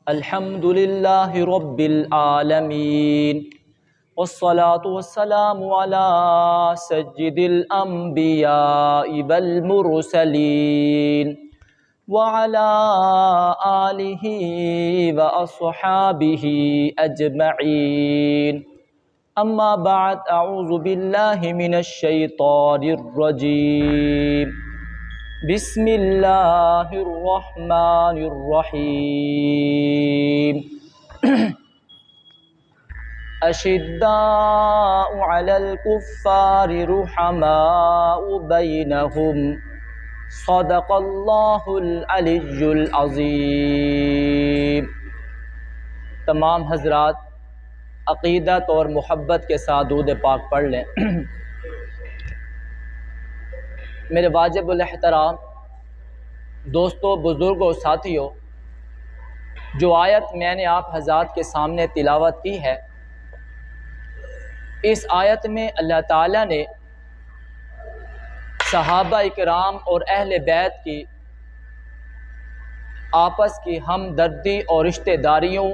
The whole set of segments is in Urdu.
الحمد لله رب العالمين والصلاة والسلام على سيد الأنبياء والمرسلين وعلى آله وأصحابه أجمعين أما بعد أعوذ بالله من الشيطان الرجيم بسم اللہ الرحمن الرحیم اشداء علی الکفار رحماء بینہم صدق اللہ العلی العظیم۔ تمام حضرات عقیدت اور محبت کے ساتھ درود پاک پڑھ لیں۔ میرے واجب الاحترام دوستوں، بزرگوں، ساتھیوں، جو آیت میں نے آپ حضرات کے سامنے تلاوت کی ہے، اس آیت میں اللہ تعالیٰ نے صحابہ اکرام اور اہل بیت کی آپس کی ہمدردی اور رشتہ داریوں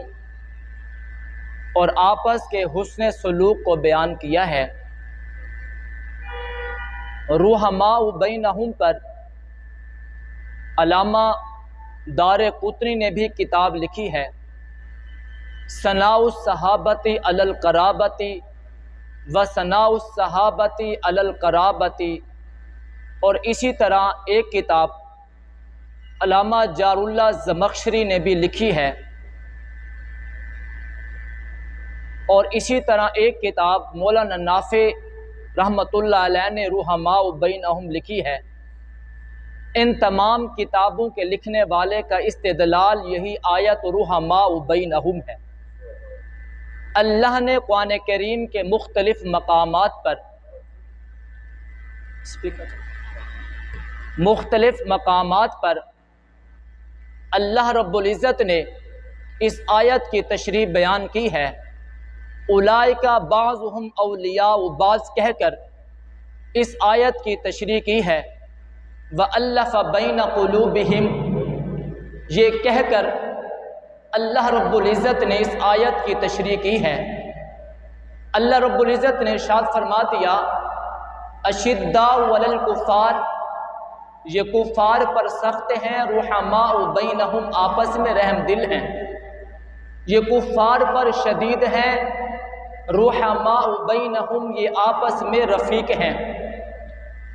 اور آپس کے حسن سلوک کو بیان کیا ہے۔ رحماء بینہم پر علامہ دار قطنی نے بھی کتاب لکھی ہے، ثناء الصحابۃ علی القرابۃ و ثناء الصحابۃ علی القرابۃ، اور اسی طرح ایک کتاب علامہ جار اللہ زمخشری نے بھی لکھی ہے، اور اسی طرح ایک کتاب مولانا نافع رحمۃ اللہ علیہ نے رحماء بینہم لکھی ہے۔ ان تمام کتابوں کے لکھنے والے کا استدلال یہی آیت رحماء بینہم ہے۔ اللہ نے قرآن کریم کے مختلف مقامات پر اللہ رب العزت نے اس آیت کی تشریح بیان کی ہے۔ اولئک بعضهم اولیاء بعض کہہ کر اس آیت کی تشریح کی ہے، وَأَلَّفَ بَيْنَ قُلُوبِهِمْ، یہ کہہ کر اللہ رب العزت نے اس آیت کی تشریح کی ہے۔ اللہ رب العزت نے ارشاد فرما دیا، اشداء علی الکفار، یہ کفار پر سخت ہیں، رحماء بینہم، آپس میں رحم دل ہیں، یہ کفار پر شدید ہیں، رحماء بینہم، یہ آپس میں رفیق ہیں۔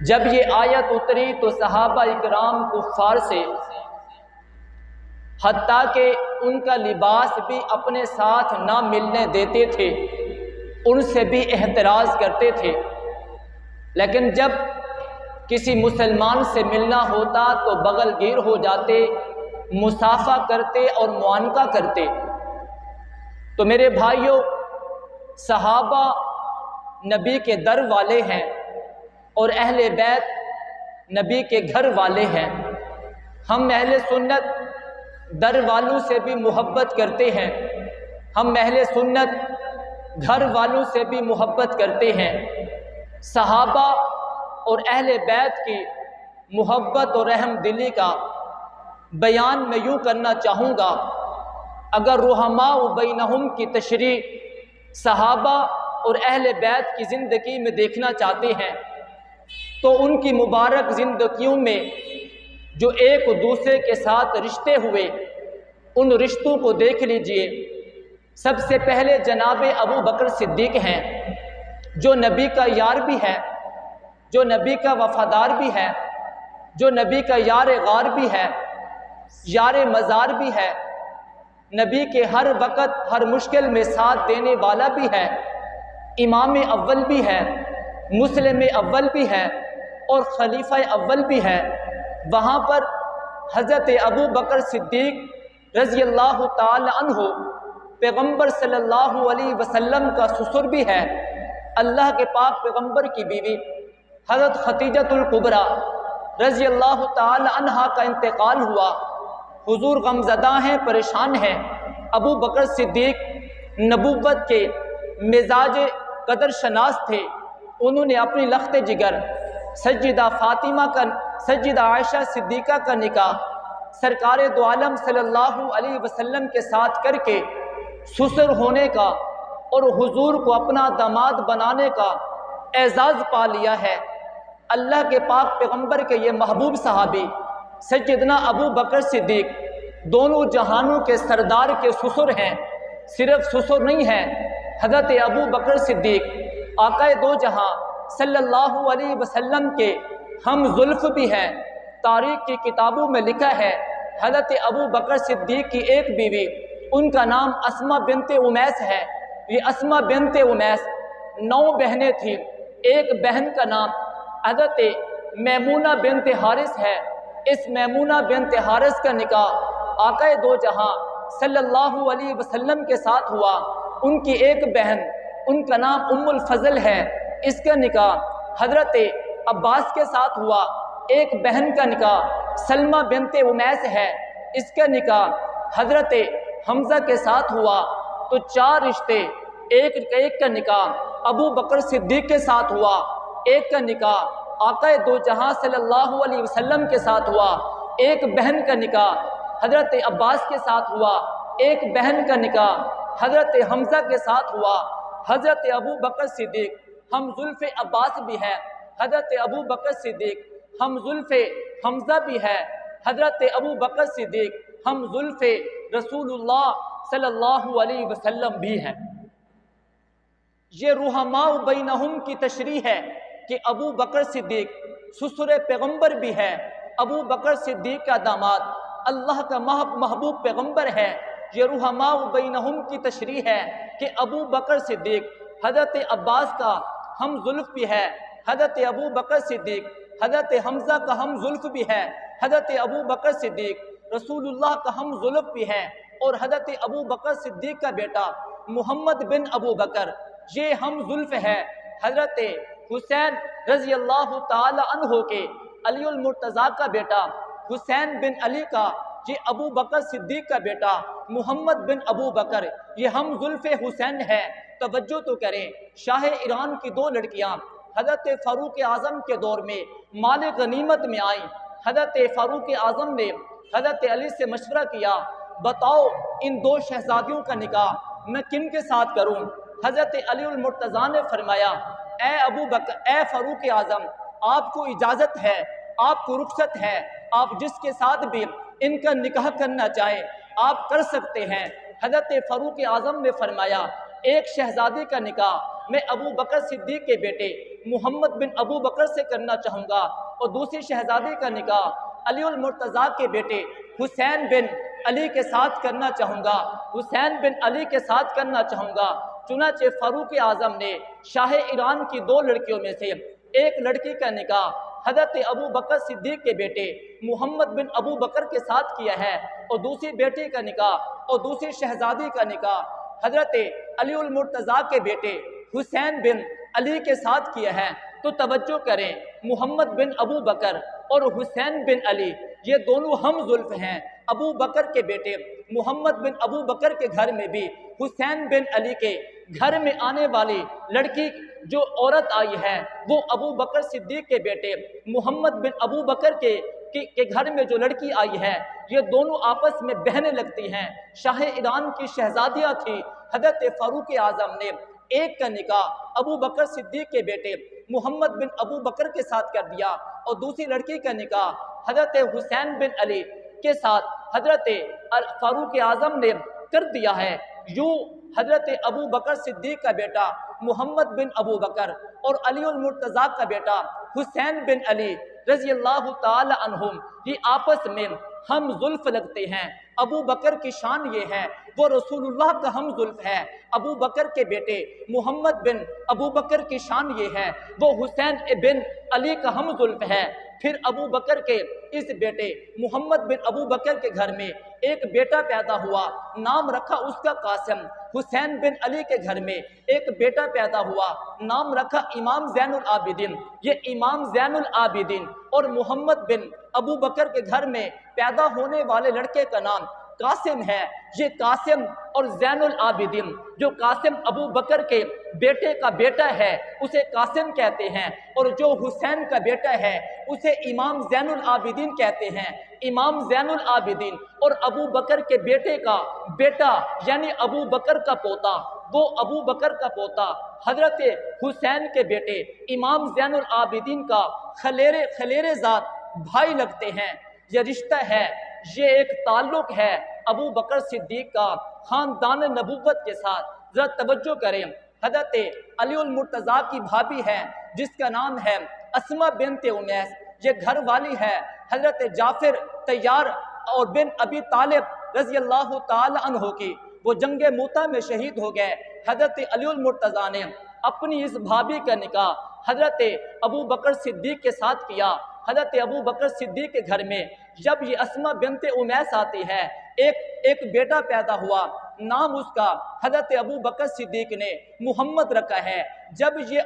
جب یہ آیت اتری تو صحابہ اکرام کفار سے، حتیٰ کہ ان کا لباس بھی اپنے ساتھ نہ ملنے دیتے تھے، ان سے بھی احتراز کرتے تھے، لیکن جب کسی مسلمان سے ملنا ہوتا تو بغل گیر ہو جاتے، مصافحہ کرتے اور معانقہ کرتے۔ تو میرے بھائیوں، صحابہ نبی کے در والے ہیں اور اہل بیت نبی کے گھر والے ہیں۔ ہم اہل سنت در والوں سے بھی محبت کرتے ہیں، ہم اہل سنت گھر والوں سے بھی محبت کرتے ہیں۔ صحابہ اور اہل بیت کی محبت اور رحم دلی کا بیان میں یوں کرنا چاہوں گا، اگر رحماء بینہم کی تشریح صحابہ اور اہل بیت کی زندگی میں دیکھنا چاہتے ہیں تو ان کی مبارک زندگیوں میں جو ایک دوسرے کے ساتھ رشتے ہوئے، ان رشتوں کو دیکھ لیجئے۔ سب سے پہلے جناب ابو بکر صدیق ہیں، جو نبی کا یار بھی ہے، جو نبی کا وفادار بھی ہے، جو نبی کا یار غار بھی ہے، یار مزار بھی ہے، نبی کے ہر وقت ہر مشکل میں ساتھ دینے والا بھی ہے، امام اول بھی ہے، مسلم اول بھی ہے اور خلیفہ اول بھی ہے۔ وہاں پر حضرت ابو بکر صدیق رضی اللہ تعالی عنہ پیغمبر صلی اللہ علیہ وسلم کا سسر بھی ہے۔ اللہ کے پاک پیغمبر کی بیوی حضرت خدیجۃ الکبریٰ رضی اللہ تعالی عنہا کا انتقال ہوا، حضور غمزدہ ہیں، پریشان ہیں۔ ابو بکر صدیق نبوت کے مزاج قدر شناس تھے، انہوں نے اپنی لخت جگر سیدہ فاطمہ کا، سیدہ عائشہ صدیقہ کا نکاح سرکار دو عالم صلی اللہ علیہ وسلم کے ساتھ کر کے سسر ہونے کا اور حضور کو اپنا داماد بنانے کا اعزاز پا لیا ہے۔ اللہ کے پاک پیغمبر کے یہ محبوب صحابی سیدنا ابو بکر صدیق دونوں جہانوں کے سردار کے سسر ہیں۔ صرف سسر نہیں ہیں، حضرت ابو بکر صدیق آقا دو جہاں صلی اللہ علیہ وسلم کے ہم زلف بھی ہیں۔ تاریخ کی کتابوں میں لکھا ہے حضرت ابو بکر صدیق کی ایک بیوی، ان کا نام اسما بنت امیس ہے۔ یہ اسما بنت امیس 9 بہنیں تھیں۔ ایک بہن کا نام حضرت میمونہ بنت حارث ہے۔ اس میمونہ بنت حارث کا نکاح آقا دو جہاں صلی اللہ علیہ وسلم کے ساتھ ہوا۔ ان کی ایک بہن، ان کا نام ام الفضل ہے، اس کا نکاح حضرت عباس کے ساتھ ہوا۔ ایک بہن کا نکاح سلمہ بنت امیس ہے، اس کا نکاح حضرت حمزہ کے ساتھ ہوا۔ تو 4 رشتے، ایک کا نکاح ابو بکر صدیق کے ساتھ ہوا، ایک کا نکاح آقا دو جہاں صلی اللہ علیہ وسلم کے ساتھ ہوا، ایک بہن کا نکاح حضرت عباس کے ساتھ ہوا، ایک بہن کا نکاح حضرت حمزہ کے ساتھ ہوا۔ حضرت ابو بکر صدیق ہم زلف عباس بھی ہے، حضرت ابو بکر صدیق ہم زلف حمزہ بھی ہے، حضرت ابو بکر صدیق ہم زلف رسول اللہ صلی اللہ علیہ وسلم بھی ہے۔ یہ رحماء بینہم کی تشریح ہے کہ ابو بکر صدیق سسر پیغمبر بھی ہے۔ ابو بکر صدیق کا داماد اللہ کا محبوب پیغمبر ہے۔ یہ رحماء بینہم کی تشریح ہے کہ ابو بکر صدیق حضرت عباس کا ہم زلف بھی ہے، حضرت ابو بکر صدیق حضرت حمزہ کا ہم زلف بھی ہے، حضرت ابو بکر صدیق رسول اللہ کا ہم زلف بھی ہے، اور حضرت ابو بکر صدیق کا بیٹا محمد بن ابو بکر یہ ہم زلف ہے۔ حضرت حسین رضی اللہ تعالی عنہ کے علی المرتضیٰ کا بیٹا حسین بن علی کا یہ ابو بکر صدیق کا بیٹا محمد بن ابو بکر یہ ہم زلف حسین ہے۔ توجہ تو کریں، شاہ ایران کی 2 لڑکیاں حضرت فاروق اعظم کے دور میں مال غنیمت میں آئیں۔ حضرت فاروق اعظم نے حضرت علی سے مشورہ کیا، بتاؤ ان 2 شہزادیوں کا نکاح میں کن کے ساتھ کروں؟ حضرت علی المرتضیٰ نے فرمایا، اے فاروق اعظم، آپ کو اجازت ہے، آپ کو رخصت ہے، آپ جس کے ساتھ بھی ان کا نکاح کرنا چاہیں آپ کر سکتے ہیں۔ حضرت فاروق اعظم نے فرمایا، ایک شہزادی کا نکاح میں ابو بکر صدیق کے بیٹے محمد بن ابو بکر سے کرنا چاہوں گا، اور دوسری شہزادی کا نکاح علی المرتضیٰ کے بیٹے حسین بن علی کے ساتھ کرنا چاہوں گا، حسین بن علی کے ساتھ کرنا چاہوں گا۔ چنانچہ فاروق اعظم نے شاہ ایران کی 2 لڑکیوں میں سے ایک لڑکی کا نکاح حضرت ابو بکر صدیق کے بیٹے محمد بن ابو بکر کے ساتھ کیا ہے، اور دوسری بیٹی کا نکاح اور دوسری شہزادی کا نکاح حضرت علی المرتضیٰ کے بیٹے حسین بن علی کے ساتھ کیا ہے۔ تو توجہ کریں، محمد بن ابو بکر اور حسین بن علی یہ دونوں ہم زلف ہیں۔ ابو بکر کے بیٹے محمد بن ابو بکر کے گھر میں بھی حسین بن علی کے گھر میں آنے والی لڑکی جو عورت آئی ہے وہ ابو بکر صدیق کے بیٹے محمد بن ابو بکر کے گھر میں جو لڑکی آئی ہے یہ دونوں آپس میں بہنیں لگتی ہیں۔ شاہ ایران کی شہزادیاں تھی۔ حضرت فاروق اعظم نے ایک کا نکاح ابو بکر صدیق کے بیٹے محمد بن ابو بکر کے ساتھ کر دیا، اور دوسری لڑکی کا نکاح حضرت حسین بن علی کے ساتھ حضرت فاروق اعظم نے کر دیا ہے۔ یوں حضرت ابو بکر صدیق کا بیٹا محمد بن ابو بکر اور علی المرتضیٰ کا بیٹا حسین بن علی رضی اللہ تعالی عنہم یہ آپس میں ہم زلف لگتے ہیں۔ ابو بکر کی شان یہ ہے وہ رسول اللہ کا ہم زلف ہے۔ ابو بکر کے بیٹے محمد بن ابو بکر کی شان یہ ہے وہ حسین بن علی کا ہم زلف ہے۔ پھر ابو بکر کے اس بیٹے محمد بن ابو بکر کے گھر میں ایک بیٹا پیدا ہوا، نام رکھا اس کا قاسم۔ حسین بن علی کے گھر میں ایک بیٹا پیدا ہوا، نام رکھا امام زین العابدین۔ یہ امام زین العابدین اور محمد بن ابو بکر کے گھر میں پیدا ہونے والے لڑکے کا نام قاسم ہے، یہ قاسم اور زین العابدین، جو قاسم ابو بکر کے بیٹے کا بیٹا ہے اسے قاسم کہتے ہیں، اور جو حسین کا بیٹا ہے اسے امام زین العابدین کہتے ہیں۔ امام زین العابدین اور ابو بکر کے بیٹے کا بیٹا یعنی ابو بکر کا پوتا، وہ ابو بکر کا پوتا حضرت حسین کے بیٹے امام زین العابدین کا خلیر ذات بھائی لگتے ہیں۔ یہ رشتہ ہے، یہ ایک تعلق ہے ابو بکر صدیق کا خاندان نبوت کے ساتھ۔ ذرا توجہ کریں، حضرت علی المرتضیٰ کی بھابھی ہے جس کا نام ہے اسماء بنت امیس، یہ گھر والی ہے حضرت جعفر طیار اور بن ابی طالب رضی اللہ تعالی عنہ کی۔ وہ جنگ موتا میں شہید ہو گئے۔ حضرت علی المرتضیٰ نے اپنی اس بھابھی کا نکاح حضرت ابو بکر صدیق کے ساتھ کیا۔ حضرت ابو بکر صدیق کے گھر میں جب یہ اسماء بنت امیس آتی ہے، ایک بیٹا پیدا ہوا، نام اس کا حضرت ابو بکر صدیق نے محمد رکھا ہے۔ جب یہ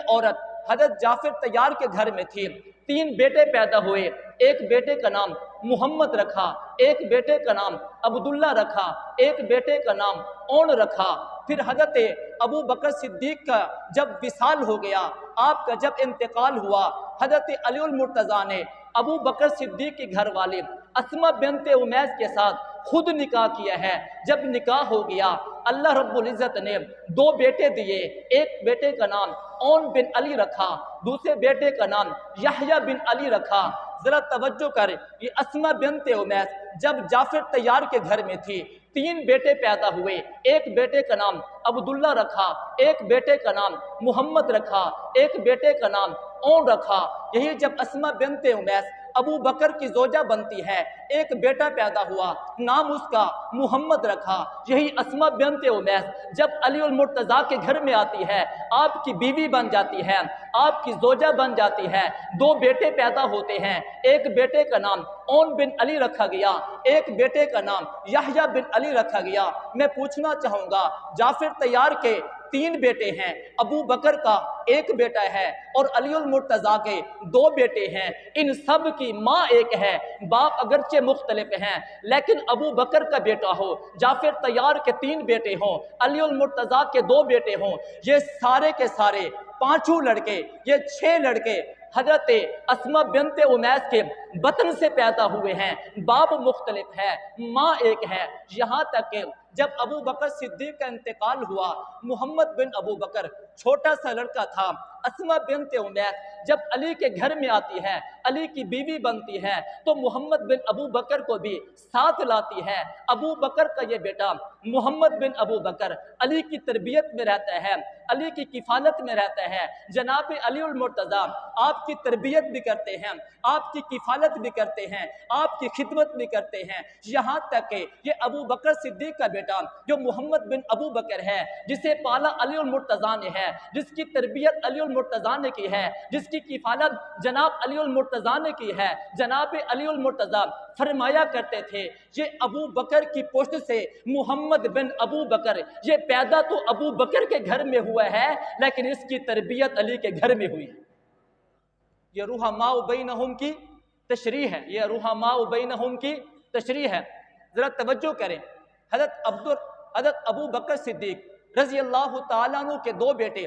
عورت حضرت جعفر طیار کے گھر میں تھی، 3 بیٹے پیدا ہوئے، ایک بیٹے کا نام محمد رکھا، ایک بیٹے کا نام عبداللہ رکھا، ایک بیٹے کا نام اون رکھا۔ پھر حضرت ابو بکر صدیق کا جب وصال ہو گیا، آپ کا جب انتقال ہوا، حضرت علی المرتضیٰ نے ابو بکر صدیق کی گھر والی اسماء بنت امیس کے ساتھ خود نکاح کیا ہے۔ جب نکاح ہو گیا، اللہ رب العزت نے 2 بیٹے دیے، ایک بیٹے کا نام اون بن علی رکھا، دوسرے بیٹے کا نام یحییٰ بن علی رکھا۔ ذرا توجہ کر، یہ اسماء بنت امیس جب جعفر طیار کے گھر میں تھی، 3 بیٹے پیدا ہوئے، ایک بیٹے کا نام عبداللہ رکھا، ایک بیٹے کا نام محمد رکھا، ایک بیٹے کا نام اون رکھا۔ یہی جب اسماء بنت امیس ابو بکر کی زوجہ بنتی ہے، ایک بیٹا پیدا ہوا، نام اس کا محمد رکھا۔ یہی اسماء بنت امیس جب علی المرتضیٰ کے گھر میں آتی ہے، آپ کی بیوی بن جاتی ہے، آپ کی زوجہ بن جاتی ہے، 2 بیٹے پیدا ہوتے ہیں، ایک بیٹے کا نام اون بن علی رکھا گیا، ایک بیٹے کا نام یحییٰ بن علی رکھا گیا۔ میں پوچھنا چاہوں گا، جعفر طیار کے 3 بیٹے ہیں، ابو بکر کا 1 بیٹا ہے اور علی المرتضیٰ کے 2 بیٹے ہیں، ان سب کی ماں ایک ہے، باپ اگرچہ مختلف ہیں، لیکن ابو بکر کا بیٹا ہو، جعفر طیار کے 3 بیٹے ہوں، علی المرتضیٰ کے 2 بیٹے ہوں، یہ سارے کے سارے 5 لڑکے، یہ 6 لڑکے حضرت اسماء بنت امیس کے بطن سے پیدا ہوئے ہیں، باپ مختلف ہے، ماں ایک ہے۔ یہاں تک کہ جب ابو بکر صدیق کا انتقال ہوا، محمد بن ابو بکر چھوٹا سا لڑکا تھا، اسماء بنت امیس جب علی کے گھر میں آتی ہے، علی کی بیوی بنتی ہے، تو محمد بن ابو بکر کو بھی ساتھ لاتی ہے۔ ابو بکر کا یہ بیٹا محمد بن ابو بکر علی کی تربیت میں رہتا ہے، علی کی کفالت میں رہتا ہے۔ جناب علی المرتضیٰ آپ کی تربیت بھی کرتے ہیں، آپ کی کفالت بھی کرتے ہیں، آپ کی خدمت بھی کرتے ہیں، یہاں تک کہ یہ ابو بکر صدیق کا بیٹا جو محمد بن ابو بکر ہے، جسے پالا علی المرتضیٰ نے ہے، جس کی تربیت علی المرتضیٰ نے کی ہے، جس کی کفالت جناب علی المرتضیٰ نے کی ہے، جناب علی المرتضیٰ فرمایا کرتے تھے، یہ ابو بکر کی پشت سے محمد بن ابو بکر، یہ پیدا تو ابو بکر کے گھر میں ہوا ہے، لیکن اس کی تربیت علی کے گھر میں ہوئی ہے۔ یہ رحماء بینہم کی تشریح ہے، یہ رحماء بینہم کی تشریح ہے۔ ذرا توجہ کریں، حضرت ابو بکر صدیق رضی اللہ تعالیٰ عنہ کے 2 بیٹے،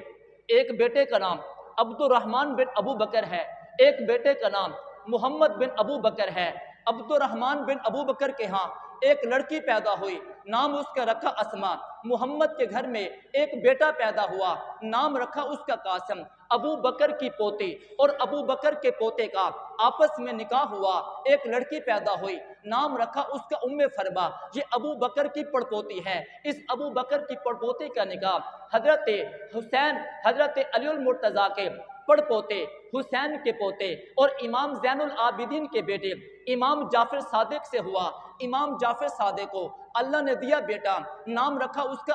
ایک بیٹے کا نام عبد الرحمن بن ابو بکر ہے، ایک بیٹے کا نام محمد بن ابو بکر ہے۔ عبد الرحمن بن ابو بکر کے ہاں ایک لڑکی پیدا ہوئی، نام اس کا رکھا اسماء۔ محمد کے گھر میں ایک بیٹا پیدا ہوا، نام رکھا اس کا قاسم۔ ابو بکر کی پوتی اور ابو بکر کے پوتے کا آپس میں نکاح ہوا، ایک لڑکی پیدا ہوئی، نام رکھا اس کا ام فربا۔ یہ ابو بکر کی پڑپوتی ہے۔ اس ابو بکر کی پڑپوتی کا نکاح حضرت حسین، حضرت علی المرتضیٰ کے پڑپوتے، حسین کے پوتے اور امام زین العابدین کے بیٹے امام جعفر صادق سے ہوا۔ امام جعفر صادق کو اللہ نے دیا بیٹا، نام رکھا اس کا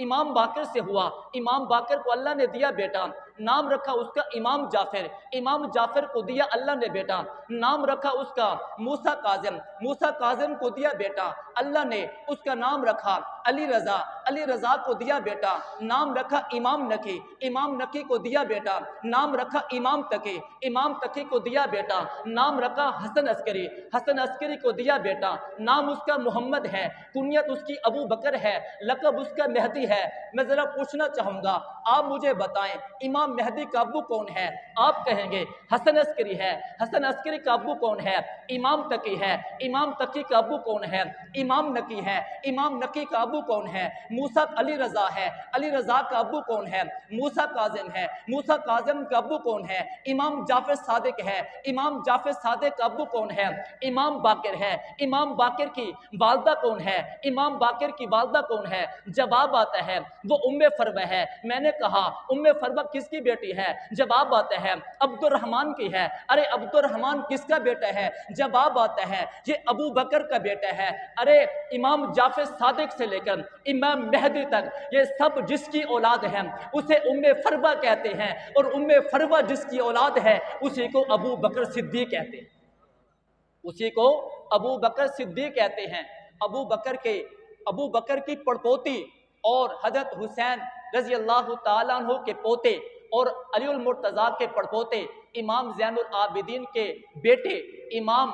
امام باقر سے ہوا۔ امام باقر کو اللہ نے دیا بیٹا، نام رکھا اس کا امام جعفر، امام جعفر کو دیا اللہ نے بیٹا، نام رکھا اس کا موسیٰ کاظم، موسیٰ کاظم کو دیا بیٹا اللہ نے، اس کا نام رکھا علی رضا، علی رضا کو دیا بیٹا، نام رکھا امام نقی، امام نقی کو دیا بیٹا، نام رکھا امام تقی، امام تقی کو دیا بیٹا، نام رکھا حسن عسکری، حسن عسکری کو دیا بیٹا، نام اس کا محمد ہے، کنیت اس کی ابو بکر ہے، لقب اس کا مہدی ہے۔ میں ذرا پوچھنا چاہوں گا، آپ مجھے بتائیں امام مہدی کا ابو کون ہے؟ آپ کہیں گے حسن عسکری ہے، حسن عسکری کا ابو کون ہے؟ امام تقی ہے، امام تقی کا ابو کون ہے؟ امام نقی ہے، امام نقی کا ابو کون ہے؟ موسیٰ علی رضا ہے، علی رضا کا ابو کون ہے؟ موسیٰ کاظم ہے، موسیٰ کاظم کا ابو کون ہے؟ امام جعفر صادق ہے، امام جعفر صادق کا ابو کون ہے؟ امام باقر ہے، امام باقر کی والدہ کون ہے؟ امام باقر کی والدہ کون ہے؟ جواب آتا ہے وہ فروہ ہے۔ میں نے کہا فروہ کس کی بیٹی ہے؟ جواب آتا ہے عبد الرحمن کی ہے۔ ارے عبد الرحمن کس کا بیٹا ہے؟ جواب آتا ہے یہ ابو بکر کا بیٹا ہے۔ ارے امام جعفر صادق سے لے کر امام مہدی تک یہ سب جس کی اولاد ہے اسے فروہ کہتے ہیں، اور فروہ جس کی اولاد ہے اسی کو ابو بکر صدیق کہتے ہیں، اسی کو ابو بکر صدیق کہتے ہیں۔ ابو بکر کی پڑپوتی اور حضرت حسین رضی اللہ تعالیٰ عنہ کے پوتے اور علی المرتضیٰ کے پڑپوتے امام زین العابدین کے بیٹے امام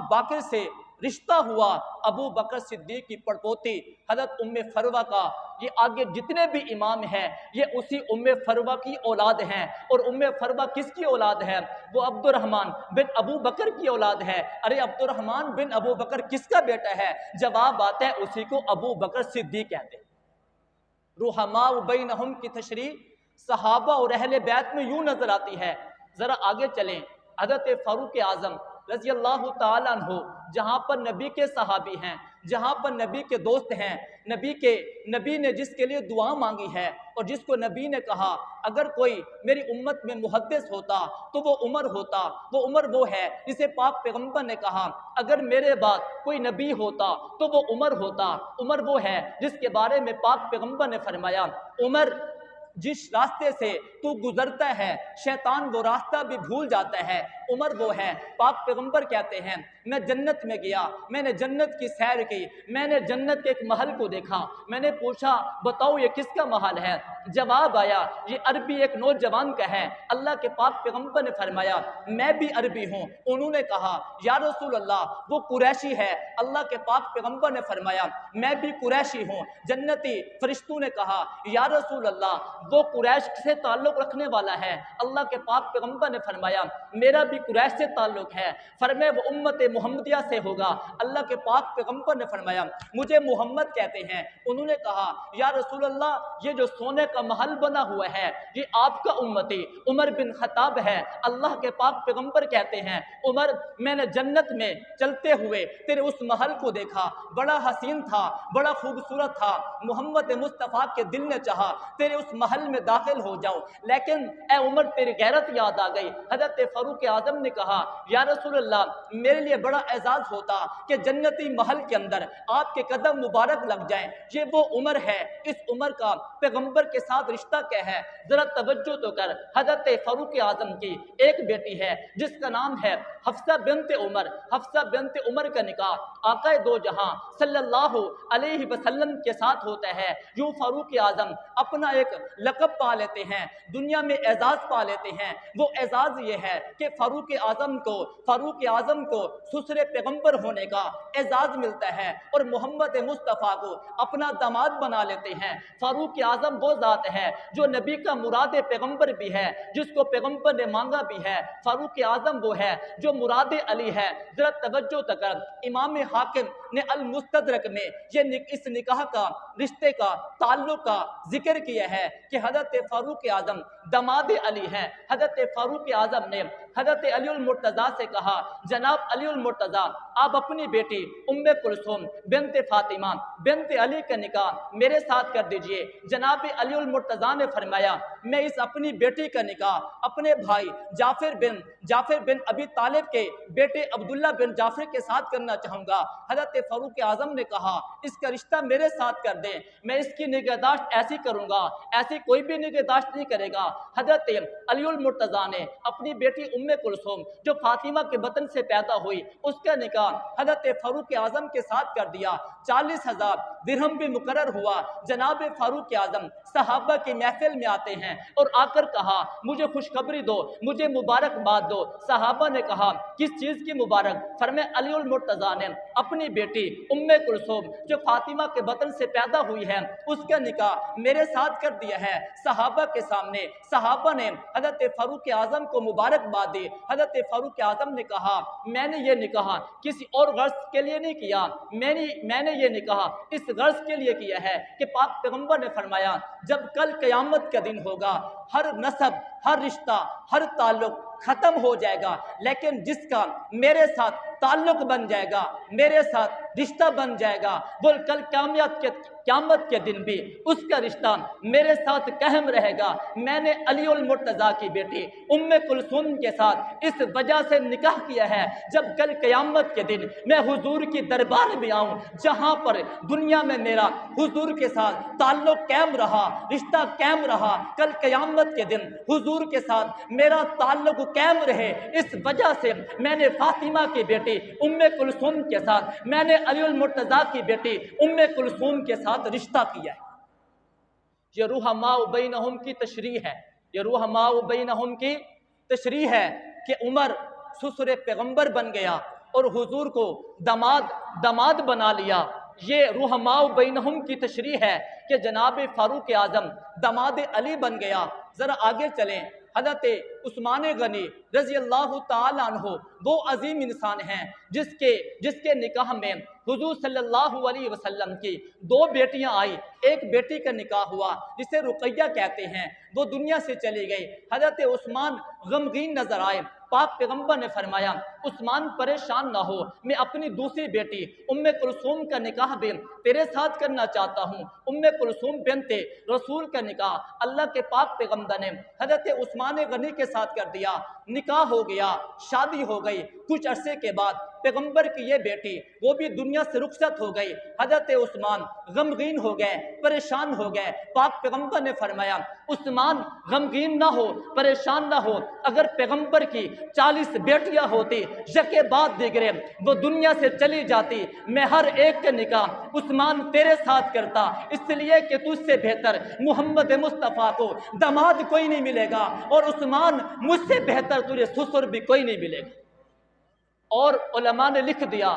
باقر سے رشتہ ہوا ابو بکر صدیق کی پڑپوتی حضرت فروہ کا۔ یہ آگے جتنے بھی امام ہیں یہ اسی فروہ کی اولاد ہیں، اور فروہ کس کی اولاد ہے؟ وہ عبد الرحمن بن ابو بکر کی اولاد ہے۔ ارے عبد الرحمن بن ابو بکر کس کا بیٹا ہے؟ جواب آتا ہے اسی کو ابو بکر صدیق کہتے ہیں۔ رحماء بینہم کی تشریح صحابہ اور اہل بیت میں یوں نظر آتی ہے۔ ذرا آگے چلیں، حضرت فاروق اعظم رضی اللہ تعالیٰ عنہ جہاں پر نبی کے صحابی ہیں، جہاں پر نبی کے دوست ہیں، نبی نے جس کے لیے دعا مانگی ہے، اور جس کو نبی نے کہا اگر کوئی میری امت میں محدث ہوتا تو وہ عمر ہوتا، وہ عمر وہ ہے جسے پاک پیغمبر نے کہا اگر میرے بعد کوئی نبی ہوتا تو وہ عمر ہوتا، عمر وہ ہے جس کے بارے میں پاک پیغمبر نے فرمایا عمر جس راستے سے تو گزرتا ہے شیطان وہ راستہ بھی بھول جاتا ہے، عمر وہ ہے۔ پاک پیغمبر کہتے ہیں میں جنت میں گیا، میں نے جنت کی سیر کی، میں نے جنت کے ایک محل کو دیکھا، میں نے پوچھا بتاؤ یہ کس کا محل ہے؟ جواب آیا یہ عربی ایک نوجوان کا ہے۔ اللہ کے پاک پیغمبر نے فرمایا میں بھی عربی ہوں۔ انہوں نے کہا یا رسول اللہ وہ قریشی ہے۔ اللہ کے پاک پیغمبر نے فرمایا میں بھی قریشی ہوں۔ جنتی فرشتوں نے کہا یا رسول اللہ وہ قریش سے تعلق رکھنے والا ہے۔ اللہ کے پاک پیغمبر نے فرمایا میرا بھی قریش سے تعلق ہے۔ فرمایا وہ امت محمدیہ سے ہوگا۔ اللہ کے پاک پیغمبر نے فرمایا مجھے محمد کہتے ہیں۔ انہوں نے کہا یا رسول اللہ یہ جو سونے کا محل بنا ہوا ہے یہ آپ کا امتی عمر بن خطاب ہے۔ اللہ کے پاک پیغمبر کہتے ہیں عمر میں نے جنت میں چلتے ہوئے تیرے اس محل کو دیکھا، بڑا حسین تھا، بڑا خوبصورت تھا، محمد مصطفیٰ کے دل نے چاہا تیرے اس محل میں داخل ہو جاؤ، لیکن اے عمر تیری غیرت یاد آ گئی۔ حضرت فاروق اعظم نے کہا یا رسول اللہ میرے لیے بڑا اعزاز ہوتا کہ جنتی محل کے اندر آپ کے قدم مبارک لگ جائیں۔ یہ وہ عمر ہے، اس عمر کا پیغمبر کے ساتھ رشتہ کیا ہے؟ ذرا توجہ تو کر۔ حضرت فاروق اعظم کی ایک بیٹی ہے جس کا نام ہے حفصہ بنت عمر۔ حفصہ بنت عمر کا نکاح آقا دو جہاں صلی اللہ علیہ وسلم کے ساتھ ہوتا ہے۔ یوں فاروق اعظم اپنا ایک لقب پا لیتے ہیں، دنیا میں اعزاز پا لیتے ہیں۔ وہ اعزاز یہ ہے کہ فاروق اعظم کو سسر پیغمبر ہونے کا اعزاز ملتا ہے، اور محمد مصطفیٰ کو اپنا داماد بنا لیتے ہیں۔ فاروق اعظم وہ ذات ہے جو نبی کا مراد پیغمبر بھی ہے، جس کو پیغمبر نے مانگا بھی ہے۔ فاروق اعظم وہ ہے جو مراد علی ہے۔ ذرا توجہ تک، امام حاکم نے المستدرک میں یہ اس نکاح کا رشتے کا تعلق کا ذکر کیا ہے کہ حضرت فاروق اعظم داماد علی ہیں۔ حضرت فاروق اعظم نے حضرت علی المرتضیٰ سے کہا جناب علی المرتضیٰ آپ اپنی بیٹی کلثوم بنت فاطمہ بنت علی کا نکاح میرے ساتھ کر دیجئے۔ جناب علی المرتضیٰ نے فرمایا میں اس اپنی بیٹی کا نکاح اپنے بھائی جعفر بن ابی طالب کے بیٹے عبداللہ بن جعفر کے ساتھ کرنا چاہوں گا۔ حضرت فاروق اعظم نے کہا اس کا رشتہ میرے ساتھ کر دیں، میں اس کی نگہداشت ایسی کروں گا ایسی کوئی بھی نگہداشت نہیں کرے گا۔ حضرت علی المرتضیٰ نے اپنی بیٹی ام کلثوم جو فاطمہ کے بطن سے پیدا ہوئی اس کا نکاح حضرت فاروق اعظم کے ساتھ کر دیا۔ 40,000 درہم بھی مقرر ہوا۔ جناب فاروق اعظم صحابہ کی محفل میں آتے ہیں اور آ کر کہا مجھے خوشخبری دو، مجھے مبارکباد دو۔ صحابہ نے کہا کس چیز کی مبارک؟ فرمایا علی المرتضیٰ نے اپنی بیٹی ام کلثوم جو فاطمہ کے بطن سے پیدا ہوئی ہے اس کا نکاح میرے ساتھ کر دیا ہے۔ صحابہ کے سامنے صحابہ نے حضرت فاروق اعظم کو مبارکباد دی۔ حضرت فاروق اعظم نے کہا میں نے یہ نکاح کسی اور غرض کے لیے نہیں کیا، میں نے یہ نکاح اس غرض کے لیے کیا ہے کہ پاک پیغمبر نے فرمایا جب کل قیامت کا دن ہوگا ہر نسب، ہر رشتہ، ہر تعلق ختم ہو جائے گا، لیکن جس کا میرے ساتھ تعلق بن جائے گا، میرے ساتھ رشتہ بن جائے گا، وہ کل قیامت کے دن بھی اس کا رشتہ میرے ساتھ قائم رہے گا۔ میں نے علی المرتضیٰ کی بیٹی ام کلثوم کے ساتھ اس وجہ سے نکاح کیا ہے جب کل قیامت کے دن میں حضور کی دربار میں آؤں جہاں پر دنیا میں میرا حضور کے ساتھ تعلق قائم رہا، رشتہ قائم رہا، کل قیامت کے دن حضور کے ساتھ میرا تعلق قائم رہے۔ اس وجہ سے میں نے فاطمہ کی بیٹی ام کلثوم کے ساتھ، میں نے علی المرتضیٰ کی بیٹی ام کلثوم کے ساتھ رشتہ کیا ہے۔ یہ رحماء بینہم کی تشریح ہے، یہ رحماء بینہم کی تشریح ہے کہ عمر سسر پیغمبر بن گیا اور حضور کو داماد بنا لیا۔ یہ رحماء بینہم کی تشریح ہے کہ جناب فاروق اعظم داماد علی بن گیا۔ ذرا آگے چلیں، حضرت عثمان غنی رضی اللہ تعالیٰ عنہ وہ عظیم انسان ہیں جس کے نکاح میں حضور صلی اللہ علیہ وسلم کی 2 بیٹیاں آئی، ایک بیٹی کا نکاح ہوا جسے رقیہ کہتے ہیں، وہ دنیا سے چلی گئی۔ حضرت عثمان غمگین نظر آئے، پاک پیغمبر نے فرمایا عثمان پریشان نہ ہو، میں اپنی دوسری بیٹی ام کلثوم کا نکاح بھی تیرے ساتھ کرنا چاہتا ہوں۔ ام کلثوم بنت رسول کا نکاح اللہ کے پاک پیغمبر نے حضرت عثمان غنی کے ساتھ کر دیا، نکاح ہو گیا، شادی ہو گئی۔ کچھ عرصے کے بعد پیغمبر کی یہ بیٹی وہ بھی دنیا سے رخصت ہو گئی۔ حضرت عثمان غمگین ہو گئے، پریشان ہو گئے۔ پاک پیغمبر نے فرمایا عثمان غمگین نہ ہو، پریشان نہ ہو، اگر پیغمبر کی 40 بیٹیاں ہوتی یکے بعد دیگرے وہ دنیا سے چلی جاتی، میں ہر ایک کے نکاح عثمان تیرے ساتھ کرتا، اس لیے کہ تجھ سے بہتر محمد مصطفیٰ کو داماد کوئی نہیں ملے گا، اور عثمان مجھ سے بہتر تجھے سسر بھی کوئی نہیں ملے گا۔ اور علماء نے لکھ دیا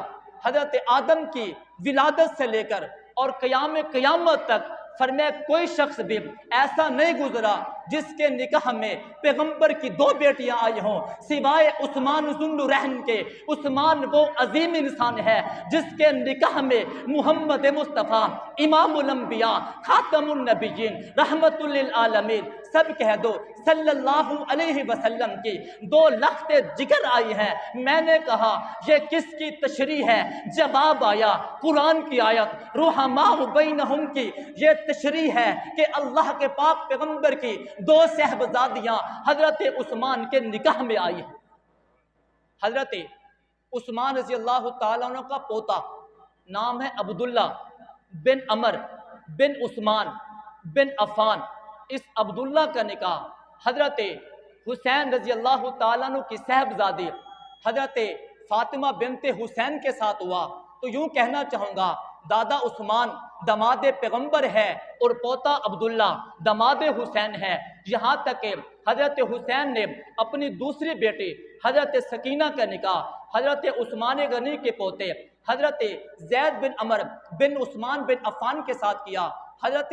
حضرت آدم کی ولادت سے لے کر اور قیامت تک فرمایا کوئی شخص بھی ایسا نہیں گزرا جس کے نکاح میں پیغمبر کی 2 بیٹیاں آئی ہوں سوائے عثمان ذو النورین کے۔ عثمان وہ عظیم انسان ہے جس کے نکاح میں محمد مصطفیٰ امام الانبیاء خاتم النبیین رحمت للعالمین سب کہہ دو صلی اللہ علیہ وسلم کی 2 لخت جگر آئی ہیں۔ میں نے کہا یہ کس کی تشریح ہے؟ جواب آیا قرآن کی آیت رحماء بینہم کی یہ تشریح ہے کہ اللہ کے پاک پیغمبر کی 2 صاحبزادیاں حضرت عثمان کے نکاح میں آئی ہیں۔ حضرت عثمان رضی اللہ تعالیٰ عنہ کا پوتا نام ہے عبداللہ بن عمر بن عثمان بن عفان۔ اس عبداللہ کا نکاح حضرت حسین رضی اللہ تعالیٰ عنہ کی صاحبزادی حضرت فاطمہ بنت حسین کے ساتھ ہوا۔ تو یوں کہنا چاہوں گا دادا عثمان داماد پیغمبر ہے اور پوتا عبداللہ داماد حسین ہے، یہاں تک کہ حضرت حسین نے اپنی دوسری بیٹی حضرت سکینہ کا نکاح حضرت عثمان غنی کے پوتے حضرت زید بن عمر بن عثمان بن عفان کے ساتھ کیا۔ حضرت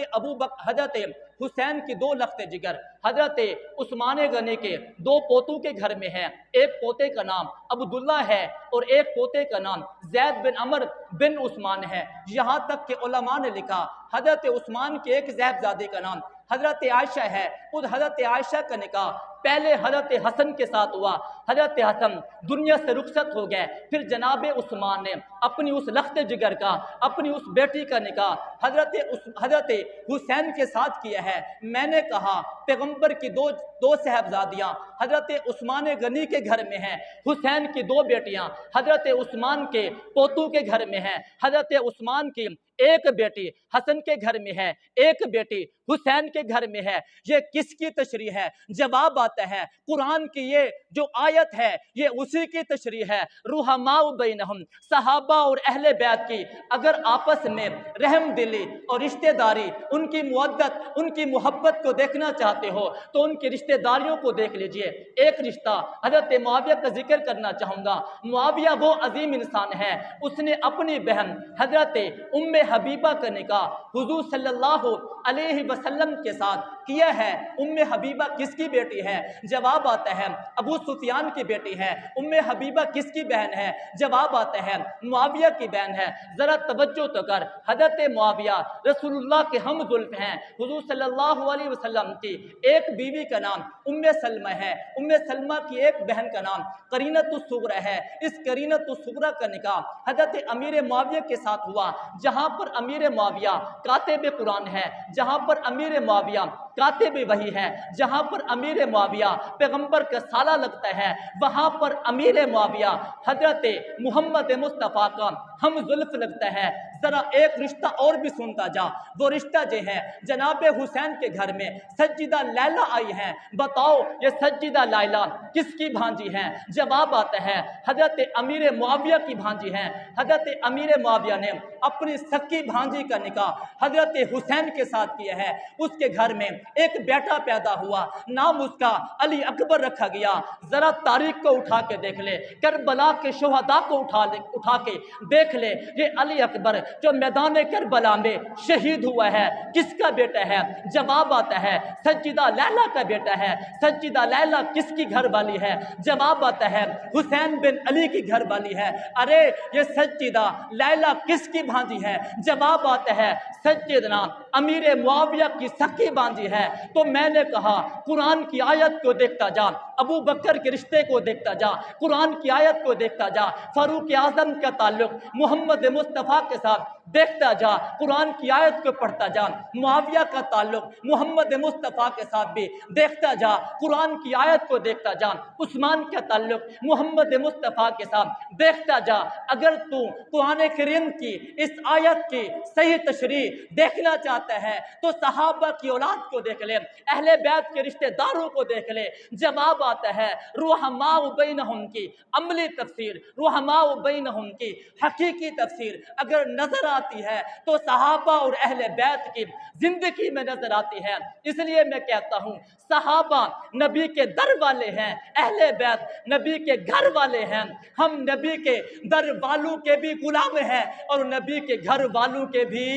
حسین کی 2 لخت جگر حضرت عثمان غنی کے 2 پوتوں کے گھر میں ہے، ایک پوتے کا نام عبداللہ ہے اور ایک پوتے کا نام زید بن عمر بن عثمان ہے۔ یہاں تک کہ علماء نے لکھا حضرت عثمان کے ایک صاحبزادے کا نام حضرت عائشہ ہے، خود حضرت عائشہ کا نکاح پہلے حضرت حسن کے ساتھ ہوا۔ حضرت حسن دنیا سے رخصت ہو گئے، پھر جناب عثمان نے اپنی اس لخت جگر کا، اپنی اس بیٹی کا نکاح حضرت حسین کے ساتھ کیا ہے۔ میں نے کہا پیغمبر کی دو صاحبزادیاں حضرت عثمان غنی کے گھر میں ہیں، حسین کی 2 بیٹیاں حضرت عثمان کے پوتو کے گھر میں ہیں، حضرت عثمان کی ایک بیٹی حسن کے گھر میں ہے، ایک بیٹی حسین کے گھر میں ہے۔ یہ کس کی تشریح ہے؟ جواب آتا ہے قرآن کی یہ جو آیت ہے یہ اسی کی تشریح ہے۔ رحماء بینہم، صحابہ اور اہل بیت کی اگر آپس میں رحم دلی اور رشتہ داری، ان کی مودت، ان کی محبت کو دیکھنا چاہتے ہو تو ان کی رشتہ داریوں کو دیکھ لیجئے۔ ایک رشتہ حضرت معاویہ کا ذکر کرنا چاہوں گا۔ معاویہ وہ عظیم انسان ہے، اس نے اپنی بہن حضرت ام حبیبہ کا نکاح حضور صلی اللہ علیہ وسلم کے ساتھ کیا ہے۔ ام حبیبہ کس کی بیٹی ہے؟ جواب آتا ہے ابو سفیان کی بیٹی ہے۔ ام حبیبہ کس کی بہن ہے؟ جواب آتا ہے معاویہ کی بہن ہے۔ ذرا توجہ تو کر، حضرت معاویہ رسول اللہ کے ہم زلف ہیں۔ حضور صلی اللہ علیہ وسلم کی ایک بیوی کا نام ام سلمہ ہے، ام سلمہ کی ایک بہن کا نام قرینۃ الصغریٰ ہے۔ اس قرینۃ الصغریٰ کا نکاح حضرت امیر معاویہ کے ساتھ ہوا، جہاں پر امیر معاویہ کاتب قرآن ہے، جہاں پر امیر معاویہ کاتب وحی ہے، جہاں پر امیر معاویہ پیغمبر کا سالہ لگتا ہے، وہاں پر امیر معاویہ حضرت محمد مصطفیٰ کا ہم زلف لگتا ہے۔ ذرا ایک رشتہ اور بھی سنتا جا، وہ رشتہ جو ہے جناب حسین کے گھر میں سجدہ لیلا آئی ہیں۔ بتاؤ یہ سجدہ لیلا کس کی بھانجی ہیں؟ جواب آتا ہے حضرت امیر معاویہ کی بھانجی ہیں۔ حضرت امیر معاویہ نے اپنی سکی بھانجی کا نکاح حضرت حسین کے ساتھ کیا ہے۔ اس کے گھر میں ایک بیٹا پیدا ہوا، نام اس کا علی اکبر رکھا گیا۔ ذرا تاریخ کو اٹھا کے دیکھ لے، کربلا کے شہداء کو اٹھا کے دیکھ لے، یہ علی اکبر جو میدان کربلا میں شہید ہوا ہے کس کا بیٹا ہے؟ جواب آتا ہے سجدہ لیلا کا بیٹا ہے۔ سجدہ لیلا کس کی گھر والی ہے؟ جواب آتا ہے حسین بن علی کی گھر والی ہے۔ ارے یہ سجدہ لیلا کس کی بھانجی ہے؟ جواب آتا ہے سیدنا امیر معاویہ کی سکی بھانجی ہے۔ تو میں نے کہا قرآن کی آیت کو دیکھتا جا، ابو بکر کے رشتے کو دیکھتا جا، قرآن کی آیت کو دیکھتا جا، فاروق اعظم کا تعلق محمد مصطفیٰ کے ساتھ دیکھتا جا، قرآن کی آیت کو پڑھتا جا، معاویہ کا تعلق محمد مصطفیٰ کے ساتھ بھی دیکھتا جا، قرآن کی آیت کو دیکھتا جا، عثمان کا تعلق محمد مصطفیٰ کے ساتھ دیکھتا جا۔ اگر تو قرآن کریم کی اس آیت کی صحیح تشریح دیکھنا چاہتا ہے تو صحابہ کی اولاد کو دیکھ لے، اہل بیت کے رشتہ داروں کو دیکھ لے۔ جواب آتا ہے رحماء بینہم کی عملی تفسیر، رحماء بینہم کی حقیقی تفسیر اگر نظر آتی ہے تو صحابہ اور اہل بیت کی زندگی میں نظر آتی ہے۔ اس لیے میں کہتا ہوں صحابہ نبی کے در والے ہیں، اہل بیت نبی کے گھر والے ہیں۔ ہم نبی کے در والوں کے بھی غلام ہیں اور نبی کے گھر والوں کے بھی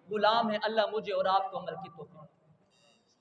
غلام ہیں۔ اللہ مجھے اور آپ کو عمل کی توفیق